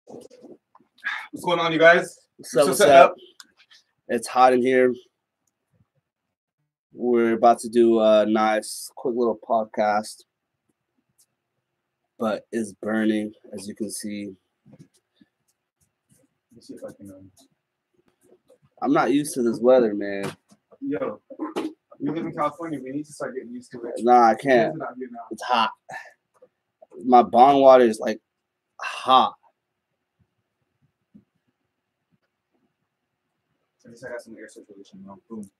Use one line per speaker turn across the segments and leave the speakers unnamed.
What's going on, you guys?
What's up? It's hot in here. We're about to do a nice, quick little podcast, but it's burning, as you can see.
Let's see if I can.
I'm not used to this weather, man.
Yo, we live in California. We need to start getting used to it.
Nah, I can't. It's hot. My bong water is like hot.
At least I got some air circulation now. Boom.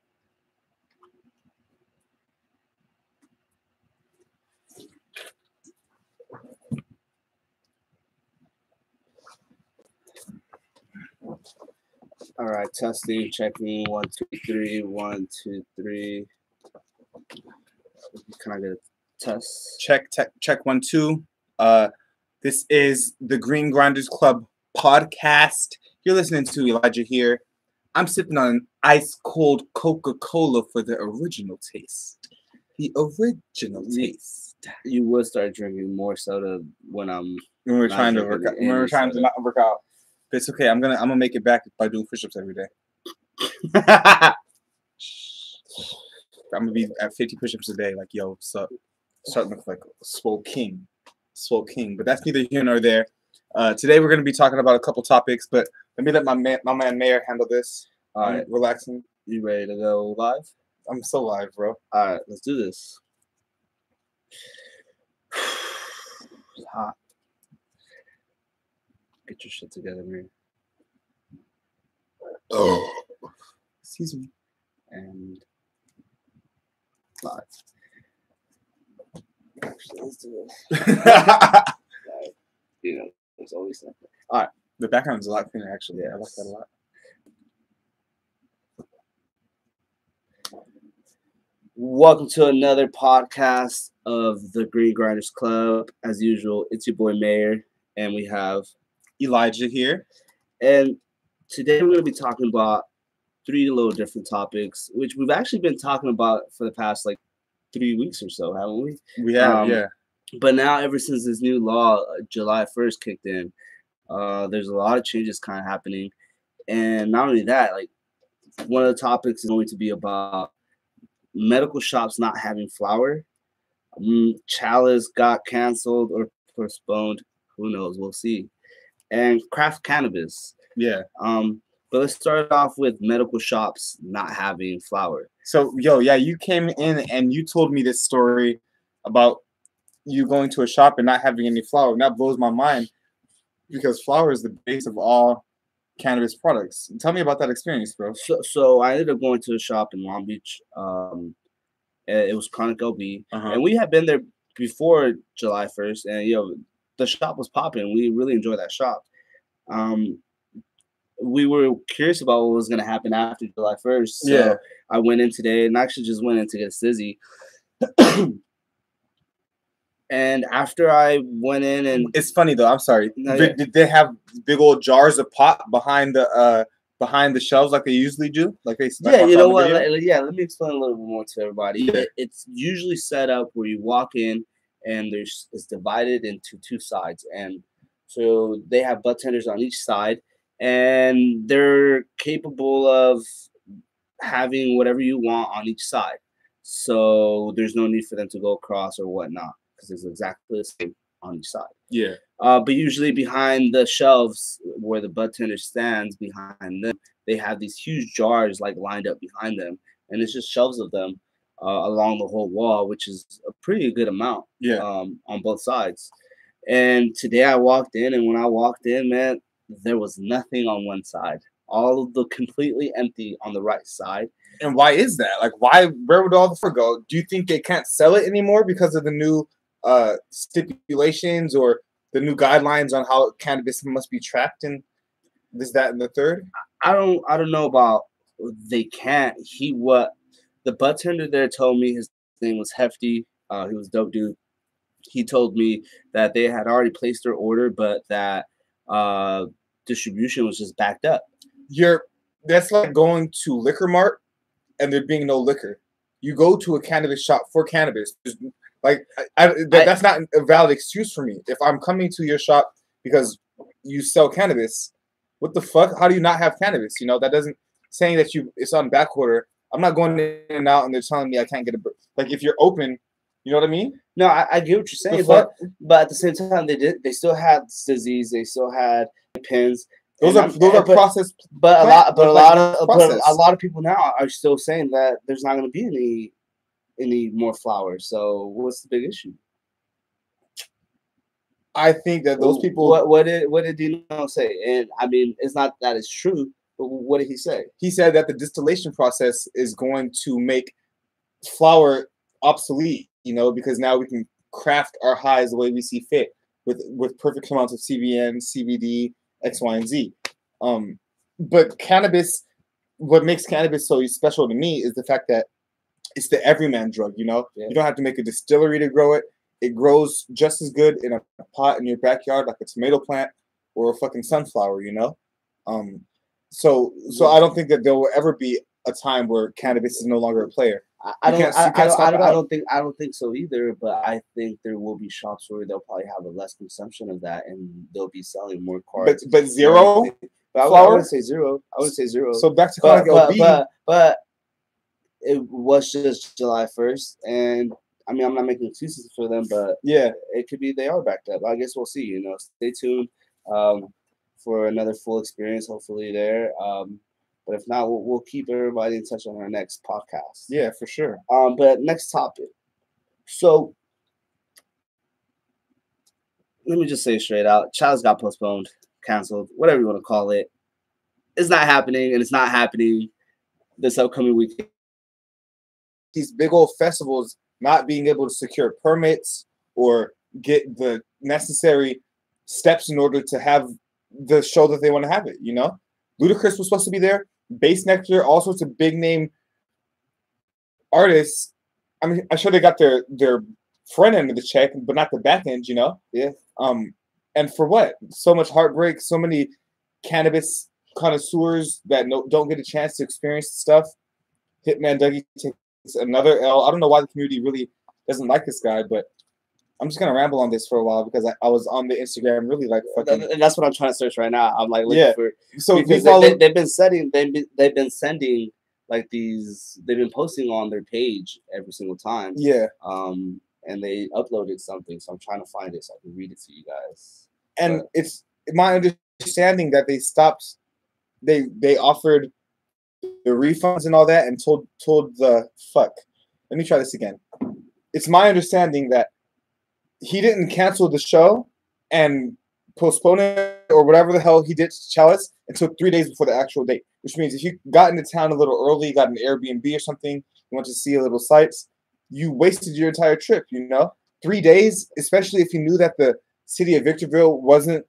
All right, testing, checking. 1, 2, 3. 1, 2, 3. Can I get a test?
Check 1, 2. This is the Green Grinders Club podcast. You're listening to Elijah here. I'm sipping on an ice cold Coca-Cola for the original taste. The original taste.
You would start drinking more soda when
we're trying to work out. When we're trying to not work out. But it's okay. I'm gonna make it back by doing push-ups every day. I'm gonna be at 50 push-ups a day. Like, yo, starting to look like a swole king. But that's neither here nor there. Today we're gonna be talking about a couple topics, but let me let my man Mayor handle this. All right, relaxing.
You ready to go live?
I'm so live, bro.
All right, let's do this. It's hot. Get your shit together, man.
Oh, excuse me.
And live. Actually, let's do this. You know, there's always something. All right.
The background's a lot cleaner, actually. Yeah, I like that a lot.
Welcome to another podcast of the Green Grinders Club. As usual, it's your boy Mayor, and we have
Elijah here.
And today we're going to be talking about 3 little different topics, which we've actually been talking about for the past like 3 weeks or so, haven't we?
We have, yeah.
But now, ever since this new law, July 1st, kicked in, there's a lot of changes kind of happening. And not only that, like one of the topics is going to be about medical shops not having flower. Chalice got canceled or postponed. Who knows? We'll see. And craft cannabis.
Yeah.
But let's start off with medical shops not having flower.
So, you came in and you told me this story about you going to a shop and not having any flower. And that blows my mind because flower is the base of all cannabis products. Tell me about that experience, bro.
So I ended up going to a shop in Long Beach. It was Chronic LB. And we had been there before July 1st. And, the shop was popping. We really enjoyed that shop. We were curious about what was going to happen after July 1st. So I went in today and actually just went in to get a Sizzy. And after I went in and...
It's funny, though. I'm sorry. Did they have big old jars of pot behind the shelves like they usually do? Like they
you know what? Let me explain a little bit more to everybody. Yeah. It's usually set up where you walk in and it's divided into 2 sides. And so they have bud tenders on each side. And they're capable of having whatever you want on each side. So there's no need for them to go across or whatnot because it's exactly the same on each side.
Yeah.
But usually behind the shelves where the bud tender stands behind them, they have these huge jars like lined up behind them. And it's just shelves of them along the whole wall, which is a pretty good amount on both sides. And today I walked in, and when I walked in, man, there was nothing on one side. All of the completely empty on the right side.
And why is that? Like, where would all the flour go? Do you think they can't sell it anymore because of the new stipulations or the new guidelines on how cannabis must be tracked and this, that, and the third?
I don't know about they can't. The bud tender there told me his name was Hefty. He was a dope dude. He told me that they had already placed their order, but that distribution was just backed up.
That's like going to Liquor Mart and there being no liquor. You go to a cannabis shop for cannabis. Like, that's not a valid excuse for me. If I'm coming to your shop because you sell cannabis, what the fuck? How do you not have cannabis? You know, that doesn't saying that it's on back order. I'm not going in and out and they're telling me I can't get a like if you're open, you know what I mean?
No, I get what you're saying, but at the same time they still had disease, they still had pins.
Those are processed.
But a lot of people now are still saying that there's not going to be any more flowers. So what's the big issue?
I think that those people.
What did Dino say? And I mean, it's not that it's true, but what did he say?
He said that the distillation process is going to make flower obsolete. You know, because now we can craft our highs the way we see fit with perfect amounts of CBN, CBD, X, Y, and Z. But cannabis, what makes cannabis so special to me is the fact that it's the everyman drug. You know, you don't have to make a distillery to grow it. It grows just as good in a pot in your backyard, like a tomato plant or a fucking sunflower. You know, so I don't think that there will ever be a time where cannabis is no longer a player. I
don't think so either. But I think there will be shops where they'll probably have a less consumption of that, and they'll be selling more cards.
But zero.
But I wouldn't say zero. I wouldn't say zero.
So back to
but it was just July 1st, and I mean I'm not making excuses for them, but
yeah,
it could be they are backed up. I guess we'll see. You know, stay tuned for another full experience. Hopefully there. But if not, we'll keep everybody in touch on our next podcast.
Yeah, for sure.
But next topic. So let me just say straight out, Chalice got postponed, canceled, whatever you want to call it. It's not happening, and it's not happening this upcoming weekend.
These big old festivals not being able to secure permits or get the necessary steps in order to have the show that they want to have it, you know? Ludacris was supposed to be there. Bass Nectar, all sorts of big name artists. I mean, I'm sure they got their front end of the check, but not the back end, you know?
Yeah.
And for what? So much heartbreak, so many cannabis connoisseurs that don't get a chance to experience the stuff. Hitman Dougie takes another L. I don't know why the community really doesn't like this guy, but I'm just gonna ramble on this for a while because I was on the Instagram really like fucking.
And that's what I'm trying to search right now. I'm like looking for.
So
because they've been sending like these. They've been posting on their page every single time.
Yeah.
And they uploaded something, so I'm trying to find it so I can read it to you guys.
And it's my understanding that they stopped. They offered the refunds and all that, and told the fuck. Let me try this again. It's my understanding that he didn't cancel the show and postpone it or whatever the hell he did to Chalice until 3 days before the actual date. Which means if you got into town a little early, got an Airbnb or something, you want to see a little sights, you wasted your entire trip, you know? 3 days, especially if you knew that the city of Victorville wasn't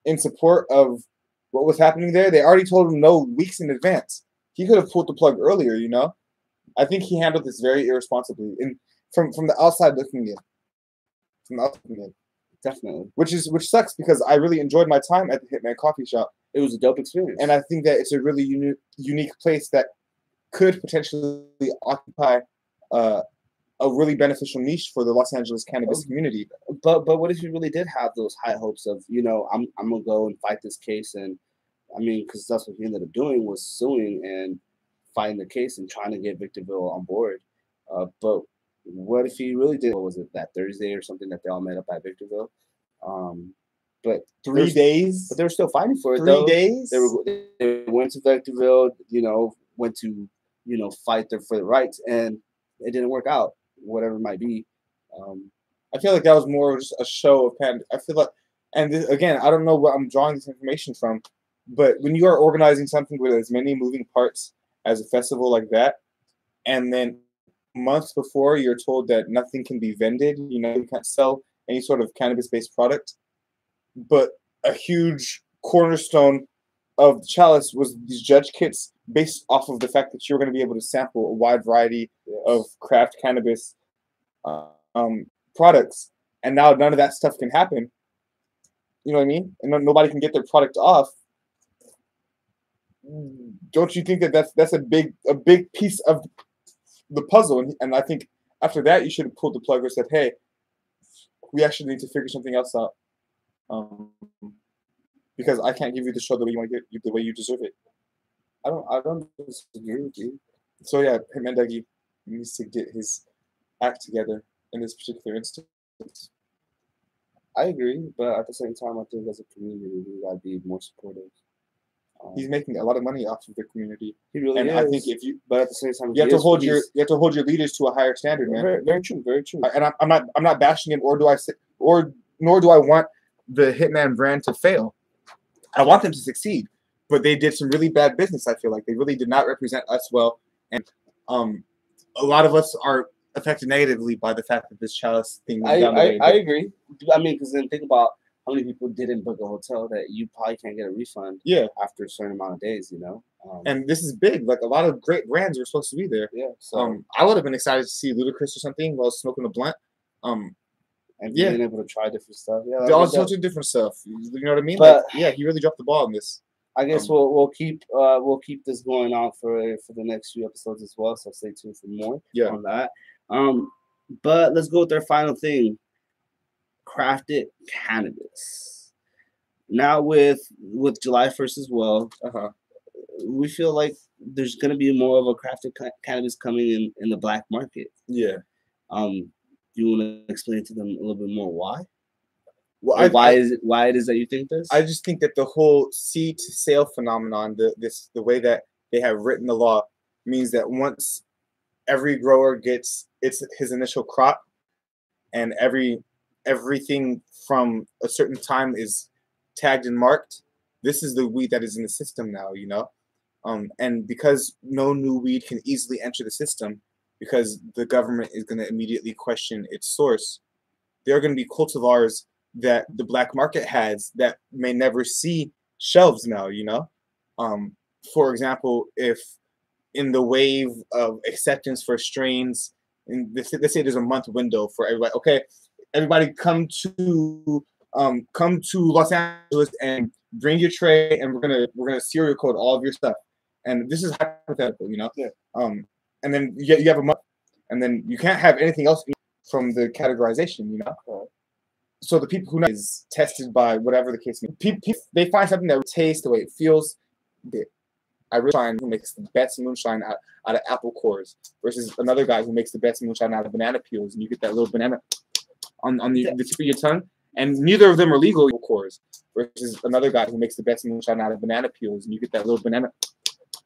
in support of what was happening there. They already told him no weeks in advance. He could have pulled the plug earlier, you know? I think he handled this very irresponsibly. And from the outside looking in.
Definitely.
Which sucks because I really enjoyed my time at the Hitman Coffee Shop.
It was a dope experience.
And I think that it's a really unique place that could potentially occupy a really beneficial niche for the Los Angeles cannabis community.
But what if you really did have those high hopes of, you know, I'm gonna go and fight this case, and I mean, because that's what he ended up doing, was suing and fighting the case and trying to get Victorville on board. But what if he really did? What was it, that Thursday or something that they all met up at Victorville? But
3 days.
But they were still fighting for it.
3 days.
They went to Victorville. You know, went to fight for the rights, and it didn't work out. Whatever it might be.
I feel like that was more just a show of I feel like, and this, again, I don't know what I'm drawing this information from, but when you are organizing something with as many moving parts as a festival like that, and then months before you're told that nothing can be vended, you know, you can't sell any sort of cannabis-based product, but a huge cornerstone of the Chalice was these judge kits based off of the fact that you're going to be able to sample a wide variety of craft cannabis products, and now none of that stuff can happen. You know what I mean? And nobody can get their product off. Don't you think that that's a big piece of the puzzle? And I think after that, you should have pulled the plug or said, "Hey, we actually need to figure something else out. Because I can't give you the show the way you want to get, the way you deserve it. I don't disagree with you. So yeah, Himendagi needs to get his act together in this particular instance.
I agree, but at the same time, I think as a community, we gotta be more supportive.
He's making a lot of money off of the community.
He really
and
is.
I think if you,
but at the same time,
you have to hold your leaders to a higher standard, man.
Very, very true, very true.
And I'm not bashing him, nor do I want the Hitman brand to fail. I want them to succeed, but they did some really bad business. I feel like they really did not represent us well, and a lot of us are affected negatively by the fact that this Chalice thing went down the way.
I agree. I mean, because then think about how many people didn't book a hotel that you probably can't get a refund.
Yeah.
After a certain amount of days, you know.
And this is big. Like a lot of great brands were supposed to be there.
Yeah. So
I would have been excited to see Ludacris or something while smoking a blunt.
And being able to try different stuff. Yeah.
All sorts of different stuff. You know what I mean?
But
like, yeah, he really dropped the ball on this.
I guess we'll keep this going on for the next few episodes as well. So stay tuned for more on that. But let's go with our final thing. Crafted cannabis. Now with July 1st as well, we feel like there's gonna be more of a crafted cannabis coming in the black market.
Yeah.
You want to explain to them a little bit more why?
Well,
why it is that you think this?
I just think that the whole seed to sale phenomenon, the way that they have written the law, means that once every grower gets his initial crop, and everything from a certain time is tagged and marked, this is the weed that is in the system now, you know? And because no new weed can easily enter the system, because the government is going to immediately question its source, there are going to be cultivars that the black market has that may never see shelves now, you know? For example, if in the wave of acceptance for strains, and let's say there's a month window for everybody, okay, everybody come to Los Angeles and bring your tray, and we're gonna serial code all of your stuff. And this is hypothetical, you know?
Yeah.
And then you have a month, and then you can't have anything else from the categorization, you know? So the people who know is tested by whatever the case may be. They find something that tastes the way it feels. I really find who makes the best moonshine out of apple cores versus another guy who makes the best moonshine out of banana peels, and you get that little banana on the tip of your tongue. And neither of them are legal cores versus another guy who makes the best moonshine out of banana peels, and you get that little banana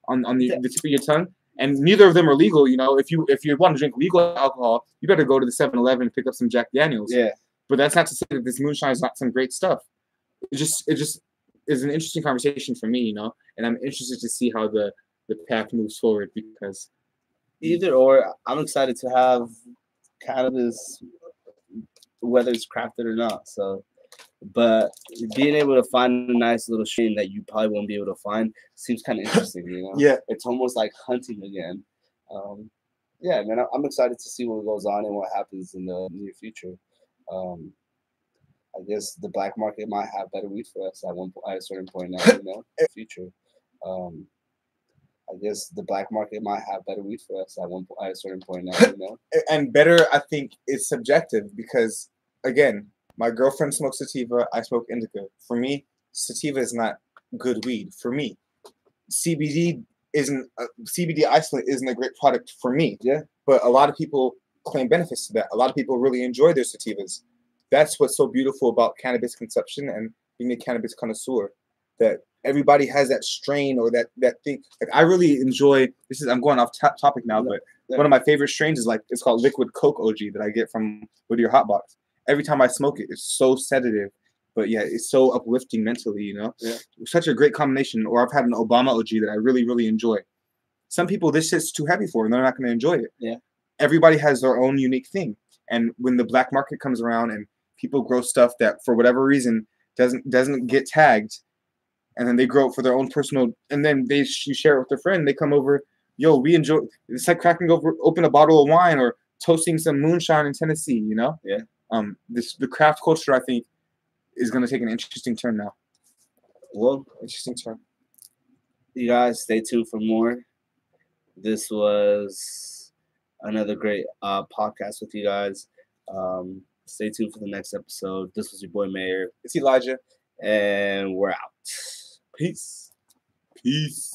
on the tip of your tongue. And neither of them are legal. You know, if you want to drink legal alcohol, you better go to the 7-Eleven and pick up some Jack Daniels.
Yeah.
But that's not to say that this moonshine is not some great stuff. It just is an interesting conversation for me, you know, and I'm interested to see how the path moves forward, because
either or, I'm excited to have cannabis, whether it's crafted or not. So, but being able to find a nice little strain that you probably won't be able to find seems kind of interesting, you know?
Yeah.
It's almost like hunting again. Yeah, man, I'm excited to see what goes on and what happens in the near future. I guess the black market might have better weed for us at a certain point now, you know, in the future. I guess the black market might have better weed for us at a certain point now, you know.
And better, I think, is subjective, because again, my girlfriend smokes sativa, I smoke indica. For me, sativa is not good weed. For me, CBD isolate isn't a great product for me.
Yeah.
But a lot of people claim benefits to that. A lot of people really enjoy their sativas. That's what's so beautiful about cannabis consumption and being a cannabis connoisseur, that everybody has that strain or that thing. Like, I really enjoy, I'm going off topic now, but one of my favorite strains is it's called Liquid Coke OG that I get from Whittier Hot Box. Every time I smoke it, it's so sedative, but yeah, it's so uplifting mentally, you know?
Yeah.
Such a great combination. Or I've had an Obama OG that I really, really enjoy. Some people, this shit's too heavy for, and they're not going to enjoy it.
Yeah.
Everybody has their own unique thing. And when the black market comes around and people grow stuff that for whatever reason doesn't get tagged, and then they grow it for their own personal, and then you share it with their friend, they come over, yo, we enjoy, it's like cracking open a bottle of wine or toasting some moonshine in Tennessee, you know?
Yeah.
The craft culture, I think, is going to take an interesting turn now.
Well,
interesting turn.
You guys stay tuned for more. This was another great podcast with you guys. Stay tuned for the next episode. This was your boy Mayor.
It's Elijah.
And we're out. Peace.
Peace.